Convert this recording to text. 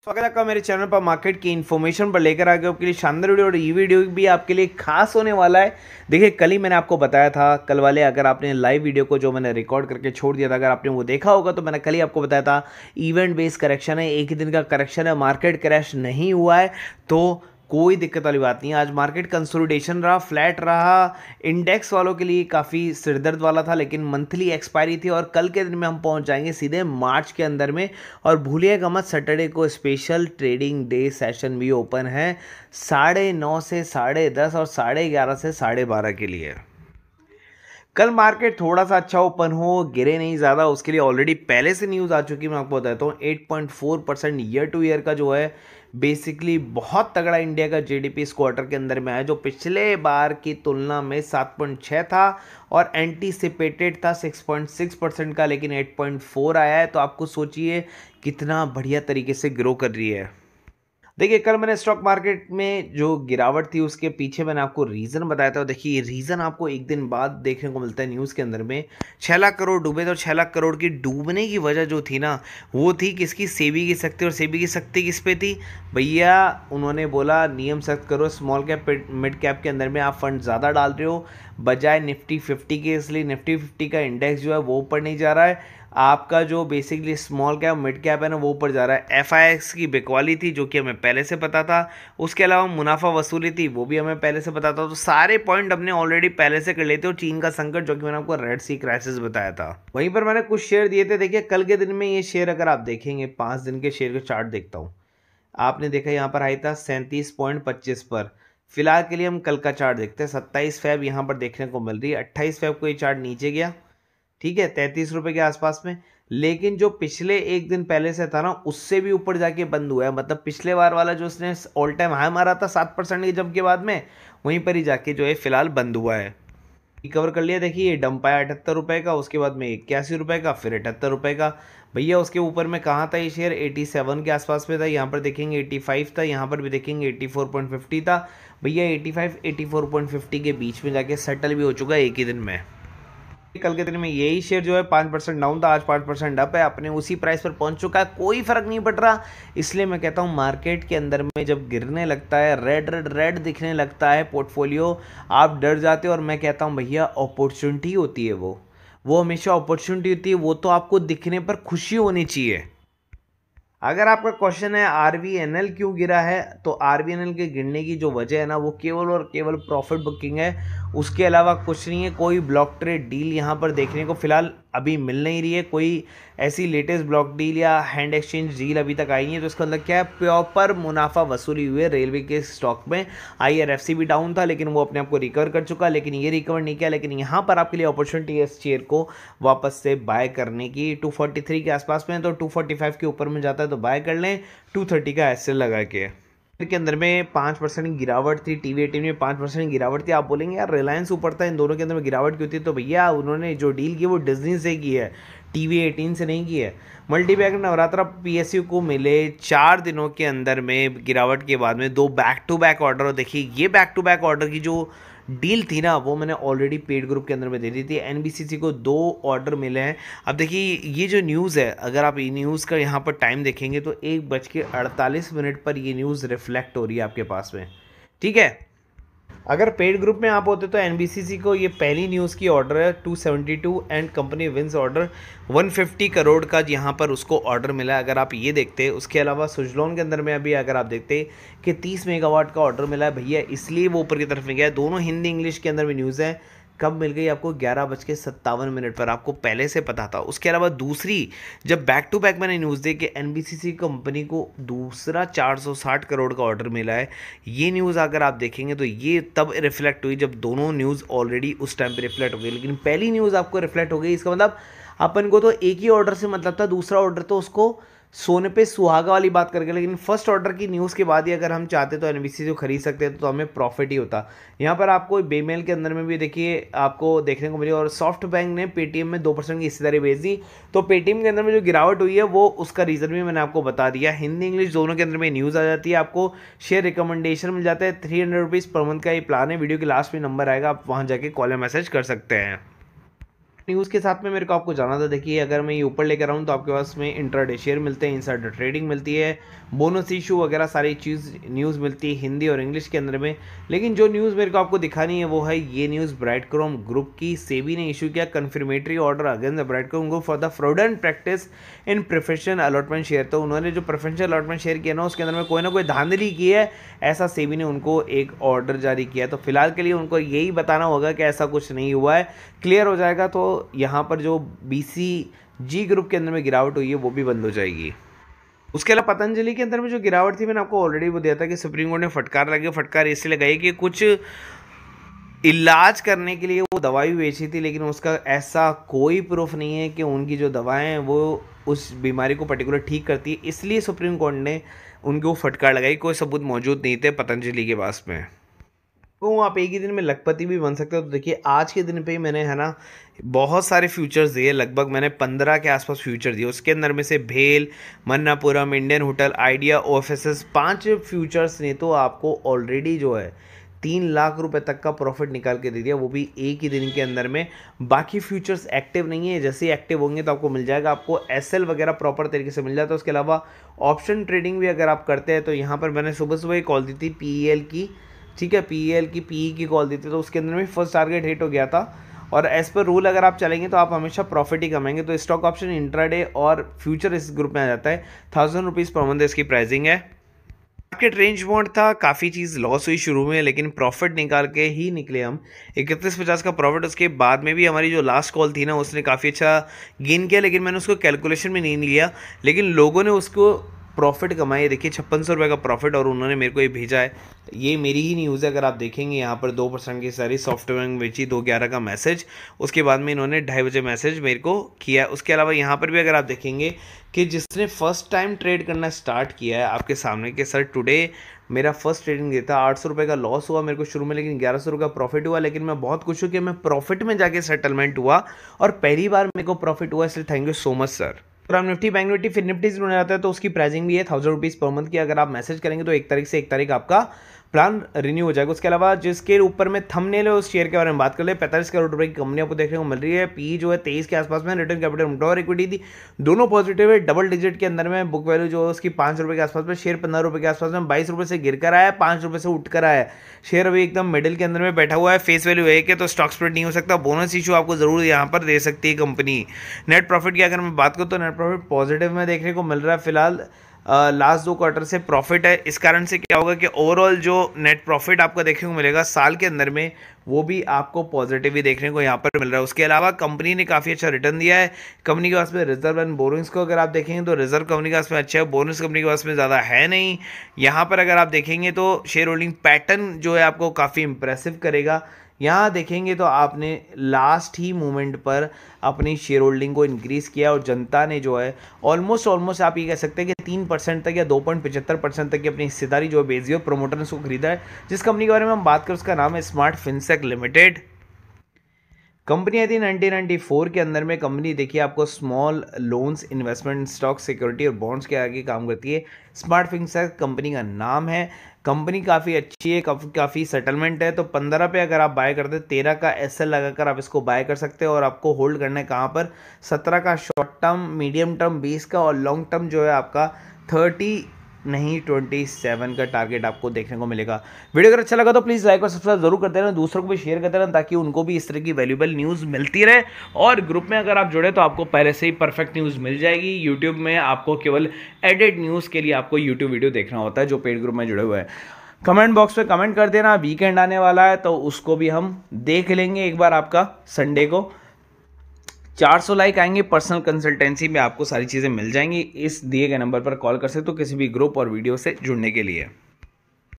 स्वागत है आपका मेरे चैनल पर मार्केट की इन्फॉर्मेशन पर लेकर आ गए आपके लिए शानदार वीडियो। और ये वीडियो भी आपके लिए खास होने वाला है। देखिए कल ही मैंने आपको बताया था, कल वाले अगर आपने लाइव वीडियो को जो मैंने रिकॉर्ड करके छोड़ दिया था, अगर आपने वो देखा होगा तो मैंने कल ही आपको बताया था इवेंट बेस्ड करेक्शन है, एक ही दिन का करेक्शन है, मार्केट क्रैश नहीं हुआ है तो कोई दिक्कत वाली बात नहीं है। आज मार्केट कंसोलिडेशन रहा, फ्लैट रहा, इंडेक्स वालों के लिए काफ़ी सिरदर्द वाला था, लेकिन मंथली एक्सपायरी थी और कल के दिन में हम पहुंच जाएंगे सीधे मार्च के अंदर में। और भूलिएगा मत, सैटरडे को स्पेशल ट्रेडिंग डे सेशन भी ओपन है 9:30 से 10:30 और 11:30 से 12:30 के लिए। कल मार्केट थोड़ा सा अच्छा ओपन हो, गिरे नहीं ज़्यादा, उसके लिए ऑलरेडी पहले से न्यूज़ आ चुकी है। मैं आपको बताता हूँ 8.4% ईयर टू ईयर का जो है बेसिकली बहुत तगड़ा इंडिया का जीडीपी इस क्वार्टर के अंदर में आया, जो पिछले बार की तुलना में 7.6 था और एंटीसिपेटेड था 6.6% का, लेकिन 8.4 आया है। तो आपको सोचिए कितना बढ़िया तरीके से ग्रो कर रही है। देखिए कल मैंने स्टॉक मार्केट में जो गिरावट थी उसके पीछे मैंने आपको रीज़न बताया था। देखिए ये रीज़न आपको एक दिन बाद देखने को मिलता है न्यूज़ के अंदर में। 6 लाख करोड़ डूबे तो 6 लाख करोड़ की डूबने की वजह जो थी ना, वो थी किसकी? सेबी की शक्ति। और सेबी की शक्ति किस पे थी भैया? उन्होंने बोला नियम सख्त करो, स्मॉल कैप मिड कैप के अंदर में आप फंड ज़्यादा डाल रहे हो बजाय निफ्टी 50 के, इसलिए निफ्टी 50 का इंडेक्स जो है वो ऊपर नहीं जा रहा है, आपका जो basically small cap mid cap है ना वो ऊपर जा रहा है। एफआईएक्स की बिकवाली थी जो कि हमें पहले से पता था, उसके अलावा मुनाफा वसूली थी वो भी हमें पहले से पता था। तो सारे पॉइंट हमने ऑलरेडी पहले से कर लेते। और चीन का संकट जो कि मैंने आपको रेड सी क्राइसिस बताया था, वहीं पर मैंने कुछ शेयर दिए थे। देखिए कल के दिन में ये शेयर अगर आप देखेंगे, 5 दिन के शेयर का चार्ट देखता हूँ, आपने देखा यहाँ पर आया था 37.25 पर। फिलहाल के लिए हम कल का चार्ट देखते हैं। 27 फेब यहाँ पर देखने को मिल रही है, 28 फेब को ये चार्ट नीचे गया, ठीक है, 33 रुपए के आसपास में। लेकिन जो पिछले एक दिन पहले से था ना, उससे भी ऊपर जाके बंद हुआ है। मतलब पिछले बार वाला जो उसने ऑल टाइम हाई मारा था 7% के जंप के बाद में, वहीं पर ही जाके जो है फिलहाल बंद हुआ है। रिकवर कर लिया। देखिए ये डंप आया 78 रुपए का, उसके बाद में 81 रुपए का, फिर 78 रुपए का। भैया उसके ऊपर में कहाँ था ये शेयर? 87 के आसपास में था। यहाँ पर देखेंगे 85 था, यहाँ पर भी देखेंगे 84.50 था। भैया 85 84.50 के बीच में जाके सेटल भी हो चुका है एक ही दिन में। कल के दिन में यही शेयर जो है 5% डाउन था, आज 5% अप है, अपने उसी प्राइस पर पहुंच चुका है, कोई फर्क नहीं पड़ रहा। इसलिए मैं कहता हूं मार्केट के अंदर में जब गिरने लगता है, रेड रेड रेड दिखने लगता है पोर्टफोलियो, आप डर जाते हो। और मैं कहता हूं भैया अपॉर्चुनिटी होती है, वो हमेशा अपॉर्चुनिटी होती है, वो तो आपको दिखने पर खुशी होनी चाहिए। अगर आपका क्वेश्चन है आरवीएनएल क्यों गिरा है, तो आरवीएनएल के गिरने की जो वजह है ना, वो केवल और केवल प्रॉफिट बुकिंग है, उसके अलावा कुछ नहीं है। कोई ब्लॉक ट्रेड डील यहाँ पर देखने को फिलहाल अभी मिल नहीं रही है, कोई ऐसी लेटेस्ट ब्लॉक डील या हैंड एक्सचेंज डील अभी तक आई नहीं है। तो इसका मतलब क्या है? प्रॉपर मुनाफा वसूली हुई है रेलवे के स्टॉक में। आईआरएफसी भी डाउन था लेकिन वो अपने आप को रिकवर कर चुका, लेकिन ये रिकवर नहीं किया। लेकिन यहाँ पर आपके लिए अपॉर्चुनिटी है इस शेयर को वापस से बाय करने की। 243 के आसपास में, तो 245 के ऊपर में जाता है तो बाय कर लें, 230 का एसएल लगा के। के अंदर में 5% की गिरावट थी, टीवी18 में 5% की गिरावट थी। आप बोलेंगे यार रिलायंस ऊपर था, इन दोनों के अंदर में गिरावट क्यों थी? तो भैया उन्होंने जो डील की वो डिज्नी से की है, टीवी18 से नहीं की है। मल्टीबैग नवरात्रा पीएसयू को मिले 4 दिनों के अंदर में गिरावट के बाद में 2 बैक टू बैक ऑर्डर। देखिए ये बैक टू बैक ऑर्डर की जो डील थी ना, वो मैंने ऑलरेडी पेड ग्रुप के अंदर में दे दी थी। एनबीसीसी को 2 ऑर्डर मिले हैं। अब देखिए ये जो न्यूज़ है, अगर आप ये न्यूज़ का यहाँ पर टाइम देखेंगे तो 1:48 पर ये न्यूज़ रिफ्लेक्ट हो रही है आपके पास में, ठीक है। अगर पेड ग्रुप में आप होते तो एनबीसीसी को ये पहली न्यूज़ की ऑर्डर है 272 and company wins order 150 crore का यहाँ पर उसको ऑर्डर मिला है, अगर आप ये देखते। उसके अलावा सुजलॉन के अंदर में अभी अगर आप देखते कि 30 मेगावाट का ऑर्डर मिला है भैया, इसलिए वो ऊपर की तरफ में गया है। दोनों हिंदी इंग्लिश के अंदर में न्यूज़ है। कब मिल गई आपको? 11:57 पर, आपको पहले से पता था। उसके अलावा दूसरी, जब बैक टू बैक मैंने न्यूज़ दी कि एनबीसीसी कंपनी को दूसरा 460 करोड़ का ऑर्डर मिला है, ये न्यूज़ अगर आप देखेंगे तो ये तब रिफ्लेक्ट हुई जब दोनों न्यूज़ ऑलरेडी उस टाइम पे रिफ्लेक्ट हो गई। लेकिन पहली न्यूज़ आपको रिफ्लेक्ट हो गई, इसका मतलब अपन को तो एक ही ऑर्डर से मतलब था, दूसरा ऑर्डर तो उसको सोने पे सुहागा वाली बात करके। लेकिन फर्स्ट ऑर्डर की न्यूज़ के बाद ही अगर हम चाहते तो एनबीसीसी को खरीद सकते तो हमें प्रॉफिट ही होता। यहाँ पर आपको बेमेल के अंदर में भी देखिए आपको देखने को मिली। और सॉफ्ट बैंक ने पेटीएम में 2% की हिस्सेदारी भेज दी। तो पेटीएम के अंदर में जो गिरावट हुई है वो उसका रीज़न भी मैंने आपको बता दिया। हिंदी इंग्लिश दोनों के अंदर में न्यूज़ आ जाती है, आपको शेयर रिकमेंडेशन मिल जाता है। 300 रुपीज़ पर मंथ का ये प्लान है। वीडियो के लास्ट में नंबर आएगा, आप वहाँ जाके कॉल या मैसेज कर सकते हैं। न्यूज़ के साथ में मेरे को आपको जाना था। देखिए अगर मैं ये ऊपर लेकर आऊँ तो आपके पास में इंट्राडे शेयर मिलते हैं, इनसाइडर ट्रेडिंग मिलती है, बोनस इशू वगैरह सारी चीज़ न्यूज़ मिलती है हिंदी और इंग्लिश के अंदर में। लेकिन जो न्यूज़ मेरे को आपको दिखानी है वो है ये न्यूज़ ब्राइटकॉम ग्रुप की। सेबी ने इशू किया confirmatory order against the Brightcom group for the fraudulent practice in preferential allotment share. तो उन्होंने जो प्रेफरेंशियल अलॉटमेंट शेयर किया ना उसके अंदर में कोई ना कोई धांधली की है, ऐसा सेबी ने उनको एक ऑर्डर जारी किया। तो फिलहाल के लिए उनको यही बताना होगा कि ऐसा कुछ नहीं हुआ है। क्लियर हो जाएगा तो यहाँ पर जो BCG ग्रुप के अंदर में गिरावट हुई है वो भी बंद हो जाएगी। उसके अलावा पतंजलि के अंदर में जो गिरावट थी मैंने आपको ऑलरेडी वो दिया था कि सुप्रीम कोर्ट ने फटकार लगी। फटकार इसलिए लगाई कि कुछ इलाज करने के लिए वो दवाई बेची थी, लेकिन उसका ऐसा कोई प्रूफ नहीं है कि उनकी जो दवाएं हैं वो उस बीमारी को पर्टिकुलर ठीक करती है, इसलिए सुप्रीम कोर्ट ने उनको फटकार लगाई। कोई सबूत मौजूद नहीं थे पतंजलि के पास में। तो आप एक ही दिन में लखपति भी बन सकते हो। तो देखिए आज के दिन पे ही मैंने है ना बहुत सारे फ्यूचर्स दिए, लगभग मैंने 15 के आसपास फ्यूचर दिए। उसके अंदर में से भेल, Manappuram, Indian hotel, idea, OFSS 5 futures ने तो आपको ऑलरेडी जो है 3 लाख रुपए तक का प्रॉफिट निकाल के दे दिया, वो भी एक ही दिन के अंदर में। बाकी फ्यूचर्स एक्टिव नहीं है, जैसे ही एक्टिव होंगे तो आपको मिल जाएगा, आपको SL वगैरह प्रॉपर तरीके से मिल जाता है। उसके अलावा ऑप्शन ट्रेडिंग भी अगर आप करते हैं तो यहाँ पर मैंने सुबह सुबह कॉल दी थी PEL की, ठीक है, PEL की PE की कॉल दी थी, तो उसके अंदर में फर्स्ट टारगेट हिट हो गया था। और एज पर रूल अगर आप चलेंगे तो आप हमेशा प्रॉफिट ही कमाएंगे। तो स्टॉक ऑप्शन इंट्राडे और फ्यूचर इस ग्रुप में आ जाता है। 1000 रुपीज़ पर मंथ इसकी प्राइसिंग है। मार्केट रेंज बाउंड था, काफ़ी चीज़ लॉस हुई शुरू में, लेकिन प्रॉफिट निकाल के ही निकले हम 3150 का प्रॉफिट। उसके बाद में भी हमारी जो लास्ट कॉल थी ना उसने काफ़ी अच्छा गेन किया, लेकिन मैंने उसको कैलकुलेशन में नहीं लिया, लेकिन लोगों ने उसको प्रॉफिट कमाई। देखिए 5600 रुपये का प्रॉफिट, और उन्होंने मेरे को ये भेजा है, ये मेरी ही न्यूज़ है। अगर आप देखेंगे यहाँ पर 2% की सारी सॉफ्टवेयर बेची, 2:11 का मैसेज, उसके बाद में इन्होंने 2:30 बजे मैसेज मेरे को किया है। उसके अलावा यहाँ पर भी अगर आप देखेंगे कि जिसने फर्स्ट टाइम ट्रेड करना स्टार्ट किया है आपके सामने कि सर टुडे मेरा फर्स्ट ट्रेडिंग डे था, 800 रुपये का लॉस हुआ मेरे को शुरू में, लेकिन 1100 रुपये का प्रॉफिट हुआ। लेकिन मैं बहुत खुश हूँ कि मैं प्रॉफिट में जाके सेटलमेंट हुआ और पहली बार मेरे को प्रॉफिट हुआ, इसलिए thank you so much sir. Nifty, bank Nifty, फिर निफ्टी से जाता है तो उसकी प्राइसिंग भी है 1000 रुपीज़ पर मंथ की। अगर आप मैसेज करेंगे तो 1 तारीख से 1 तारीख आपका प्लान रिन्यू हो जाएगा। उसके अलावा जिसके ऊपर में थंबनेल है उस शेयर के बारे में बात कर ले। 45 करोड़ रुपए की कंपनी आपको देखने को मिल रही है। PE जो है 23 के आसपास में, रिटर्न कैपिटल और इक्विटी थी दोनों पॉजिटिव है, डबल डिजिट के अंदर में। बुक वैल्यू जो है उसकी 5 रुपये के आसपास में, शेयर 15 रुपये के आसपास में, 22 रुपये से गिर कर आया, 5 रुपये से उठ कर आया। शेयर अभी एकदम मिडिल के अंदर में बैठा हुआ है। फेस वैल्यू 1 है तो स्टॉक स्प्लिट नहीं हो सकता। बोनस इशू आपको जरूर यहाँ पर दे सकती है कंपनी। नेट प्रॉफिट की अगर मैं बात करूँ तो नेट प्रॉफिट पॉजिटिव में देखने को मिल रहा है फिलहाल। लास्ट 2 क्वार्टर से प्रॉफिट है। इस कारण से क्या होगा कि ओवरऑल जो नेट प्रॉफिट आपको देखने को मिलेगा साल के अंदर में वो भी आपको पॉजिटिव ही देखने को यहाँ पर मिल रहा है। उसके अलावा कंपनी ने काफ़ी अच्छा रिटर्न दिया है। कंपनी के पास में रिजर्व एंड बोरिंग्स को अगर आप देखेंगे तो रिजर्व कंपनी के पास में अच्छा है, बोनस कंपनी के पास में ज़्यादा है नहीं। यहाँ पर अगर आप देखेंगे तो शेयर होल्डिंग पैटर्न जो है आपको काफ़ी इंप्रेसिव करेगा। यहाँ देखेंगे तो आपने लास्ट ही मोमेंट पर अपनी शेयर होल्डिंग को इंक्रीज़ किया और जनता ने जो है ऑलमोस्ट आप ये कह सकते हैं कि 3% तक या 2.75% तक की अपनी हिस्सेदारी जो है बेच दी और प्रोमोटर ने उसको खरीदा है। जिस कंपनी के बारे में हम बात करें उसका नाम है स्मार्ट फिनसेक लिमिटेड। कंपनी आई थी 1994 के अंदर में। कंपनी देखिए आपको small loans, investment, stock, security और बॉन्ड्स के आगे काम करती है। स्मार्ट फिनसेक कंपनी का नाम है। कंपनी काफ़ी अच्छी है, काफ़ी सेटलमेंट है। तो 15 पे अगर आप बाय करते हैं 13 का SL लगाकर आप इसको बाय कर सकते हो। और आपको होल्ड करना है कहाँ पर, 17 का शॉर्ट टर्म, मीडियम टर्म 20 का, और लॉन्ग टर्म जो है आपका 30 नहीं 27 का टारगेट आपको देखने को मिलेगा। वीडियो अगर अच्छा लगा तो प्लीज़ लाइक और सब्सक्राइब जरूर करते रहना, दूसरों को भी शेयर करते रहना ताकि उनको भी इस तरह की वैल्यूएबल न्यूज़ मिलती रहे। और ग्रुप में अगर आप जुड़े तो आपको पहले से ही परफेक्ट न्यूज़ मिल जाएगी। यूट्यूब में आपको केवल एडिट न्यूज़ के लिए आपको यूट्यूब वीडियो देखना होता है जो पेड ग्रुप में जुड़े हुए हैं। कमेंट बॉक्स पे कमेंट कर देना। वीकेंड आने वाला है तो उसको भी हम देख लेंगे एक बार। आपका संडे को 400 लाइक आएंगे, पर्सनल कंसल्टेंसी में आपको सारी चीज़ें मिल जाएंगी। इस दिए गए नंबर पर कॉल कर सकते हो किसी भी ग्रुप और वीडियो से जुड़ने के लिए।